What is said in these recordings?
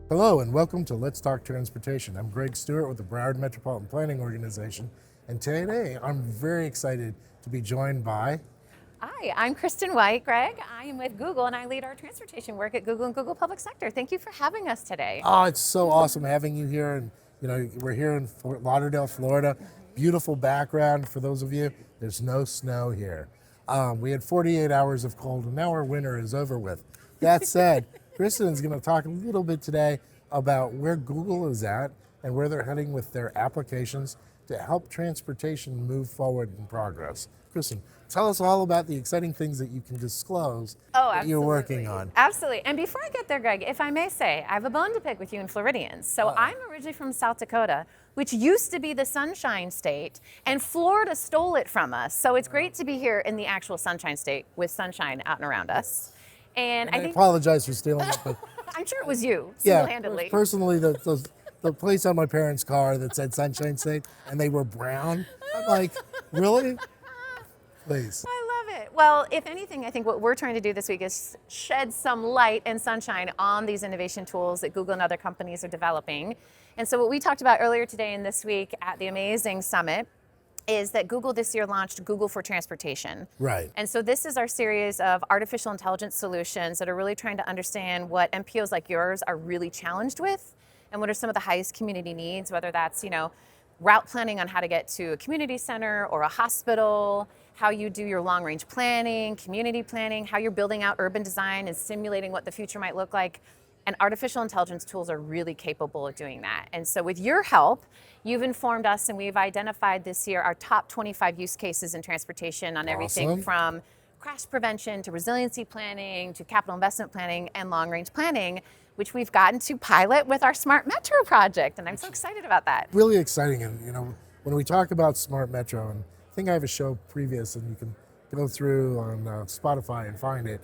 Hello and welcome to Let's Talk Transportation. I'm Greg Stewart with the Broward Metropolitan Planning Organization, and today I'm very excited to be joined by... Hi, I'm Kristin White, Greg. I am with Google and I lead our transportation work at Google and Google Public Sector. Thank you for having us today. Oh, it's so awesome having you here, and we're here in Fort Lauderdale, Florida. Beautiful background for those of you. There's no snow here. We had 48 hours of cold, and now our winter is over with. That said, Kristin is going to talk a little bit today about where Google is at and where they're heading with their applications to help transportation move forward in progress. Kristin, tell us all about the exciting things that you can disclose that you're working on. Absolutely. And before I get there, Greg, if I may say, I have a bone to pick with you and Floridians. So I'm originally from South Dakota, which used to be the Sunshine State, and Florida stole it from us. So it's great to be here in the actual Sunshine State with sunshine out and around us. And I think, apologize for stealing it, but I'm sure it was you, single-handedly. Yeah, personally, the place on my parents' car that said Sunshine State, and they were brown. I'm like, really? Please. I love it. Well, if anything, I think what we're trying to do this week is shed some light and sunshine on these innovation tools that Google and other companies are developing. And so what we talked about earlier today and this week at the Amazing Summit is that Google this year launched Google for Transportation. Right. And so this is our series of artificial intelligence solutions that are really trying to understand what MPOs like yours are really challenged with and what are some of the highest community needs, whether that's, route planning on how to get to a community center or a hospital, how you do your long-range planning, community planning, how you're building out urban design and simulating what the future might look like. And artificial intelligence tools are really capable of doing that. And so with your help, you've informed us and we've identified this year our top 25 use cases in transportation on everything from crash prevention to resiliency planning to capital investment planning and long-range planning, which we've gotten to pilot with our Smart Metro project. And I'm so excited about that. Really exciting. And, when we talk about Smart Metro, and I think I have a show previous and you can go through on Spotify and find it.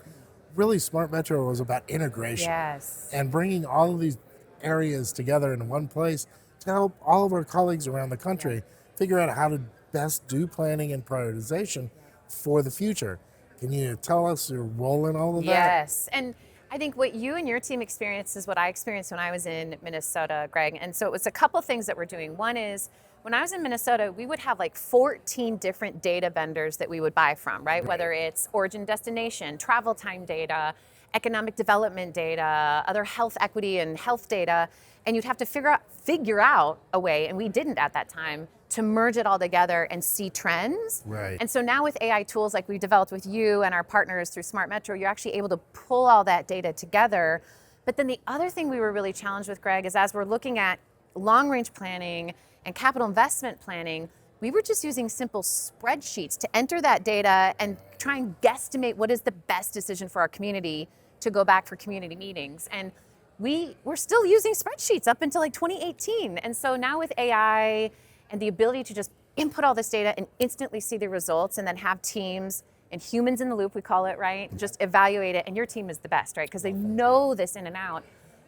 Really, Smart Metro was about integration. Yes. And bringing all of these areas together in one place to help all of our colleagues around the country figure out how to best do planning and prioritization for the future. Can you tell us your role in all of that? Yes. And I think what you and your team experienced is what I experienced when I was in Minnesota, Greg. And so it was a couple things that we're doing. One is, when I was in Minnesota, we would have like 14 different data vendors that we would buy from, right? Whether it's origin destination, travel time data, economic development data, other health equity and health data. And you'd have to figure out a way, and we didn't at that time, to merge it all together and see trends. Right. And so now with AI tools like we've developed with you and our partners through Smart Metro, you're actually able to pull all that data together. But then the other thing we were really challenged with, Greg, is as we're looking at long-range planning and capital investment planning, we were just using simple spreadsheets to enter that data and try and guesstimate what is the best decision for our community to go back for community meetings. And we were still using spreadsheets up until like 2018. And so now with AI and the ability to just input all this data and instantly see the results and then have teams and humans in the loop, we call it, right? Just evaluate it. And your team is the best, right? Because they know this in and out.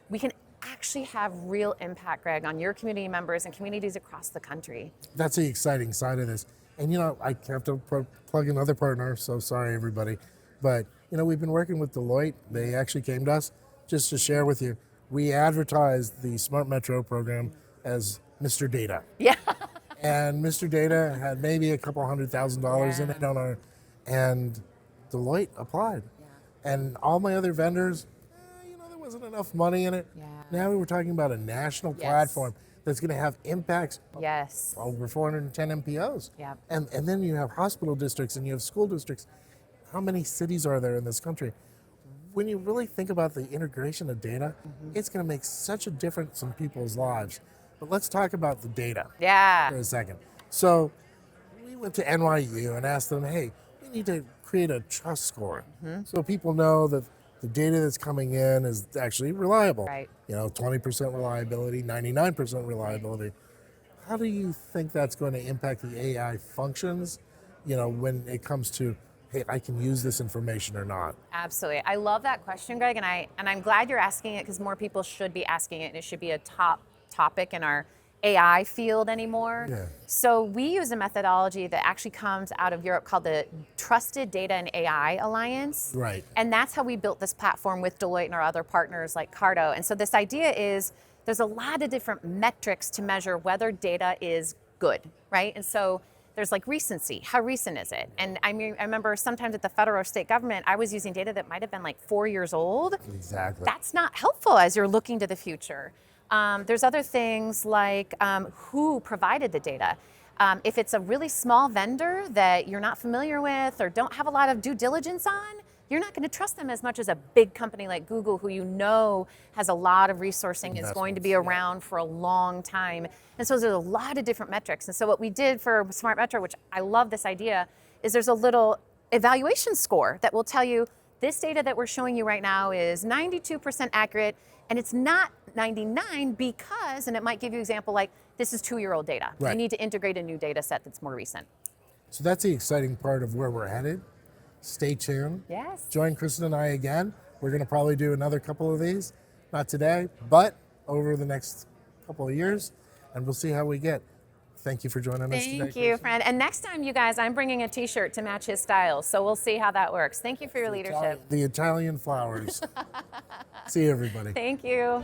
We can actually have real impact, Greg, on your community members and communities across the country. That's the exciting side of this. And I have to plug another partner, so sorry everybody. But we've been working with Deloitte. They actually came to us just to share with you. We advertised the Smart Metro program as Mr. Data. Yeah. And Mr. Data had maybe a couple $100,000 in it and Deloitte applied. Yeah. And all my other vendors, there wasn't enough money in it. Yeah. Now we're talking about a national platform that's going to have impacts over 410 MPOs. Yeah. And then you have hospital districts and you have school districts. How many cities are there in this country? When you really think about the integration of data, it's going to make such a difference in people's lives. But let's talk about the data for a second. So we went to NYU and asked them, hey, we need to create a trust score so people know that the data that's coming in is actually reliable. Right. 20% reliability, 99% reliability. How do you think that's going to impact the AI functions, when it comes to, hey, I can use this information or not? Absolutely. I love that question, Greg, and I'm glad you're asking it because more people should be asking it, and it should be a top topic in our AI field anymore. Yeah. So we use a methodology that actually comes out of Europe called the Trusted Data and AI Alliance. Right. And that's how we built this platform with Deloitte and our other partners like Cardo. And so this idea is there's a lot of different metrics to measure whether data is good, right? And so there's like recency. How recent is it? And I remember sometimes at the federal or state government, I was using data that might have been like 4 years old. Exactly. That's not helpful as you're looking to the future. There's other things like who provided the data. If it's a really small vendor that you're not familiar with or don't have a lot of due diligence on, you're not going to trust them as much as a big company like Google, who you know has a lot of resourcing, is going to be around for a long time. And so there's a lot of different metrics. And so what we did for Smart Metro, which I love this idea, is there's a little evaluation score that will tell you this data that we're showing you right now is 92% accurate, and it's not 99 because, and it might give you an example like, this is 2-year-old data. Right. You need to integrate a new data set that's more recent. So that's the exciting part of where we're headed. Stay tuned. Yes. Join Kristin and I again. We're going to probably do another couple of these. Not today, but over the next couple of years, and we'll see how we get. Thank you for joining us today. Thank you, Kristin. friend. And next time, you guys, I'm bringing a t-shirt to match his style, so we'll see how that works. Thank you for your leadership. The Italian flowers. See you, everybody. Thank you.